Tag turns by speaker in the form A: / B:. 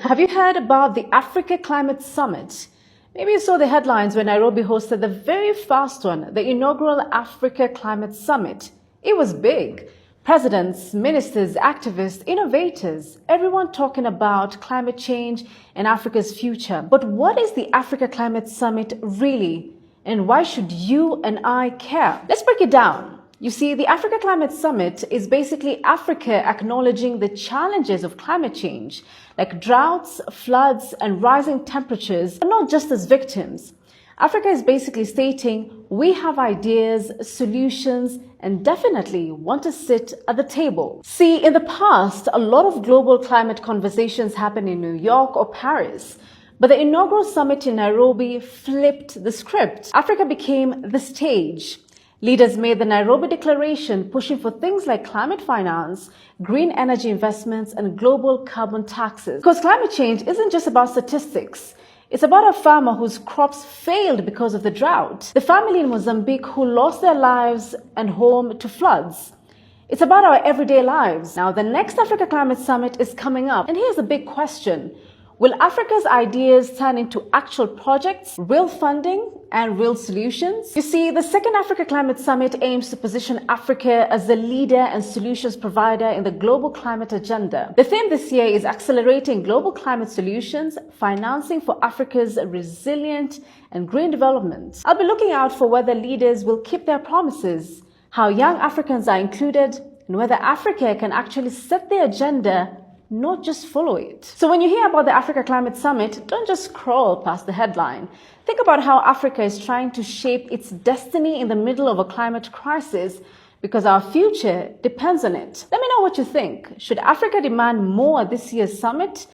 A: Have you heard about the Africa Climate Summit? Maybe you saw the headlines when Nairobi hosted the very first one, the inaugural Africa Climate Summit. It was big. Presidents, ministers, activists, innovators, everyone talking about climate change and Africa's future. But what is the Africa Climate Summit really? And why should you and I care? Let's break it down. You see, the Africa Climate Summit is basically Africa acknowledging the challenges of climate change, like droughts, floods, and rising temperatures, but not just as victims. Africa is basically stating we have ideas, solutions, and definitely want to sit at the table. See, in the past, a lot of global climate conversations happened in New York or Paris. But the inaugural summit in Nairobi flipped the script. Africa became the stage. Leaders made the Nairobi Declaration pushing for things like climate finance, green energy investments, and global carbon taxes. Because climate change isn't just about statistics. It's about a farmer whose crops failed because of the drought. The family in Mozambique who lost their lives and home to floods. It's about our everyday lives. Now, the next Africa Climate Summit is coming up. And here's the big question. Will Africa's ideas turn into actual projects, real funding, and real solutions? You see, the second Africa Climate Summit aims to position Africa as the leader and solutions provider in the global climate agenda. The theme this year is accelerating global climate solutions, financing for Africa's resilient and green development. I'll be looking out for whether leaders will keep their promises, how young Africans are included, and whether Africa can actually set the agenda, not just follow it. So when you hear about the Africa Climate Summit, don't just scroll past the headline. Think about how Africa is trying to shape its destiny in the middle of a climate crisis because our future depends on it. Let me know what you think. Should Africa demand more at this year's summit?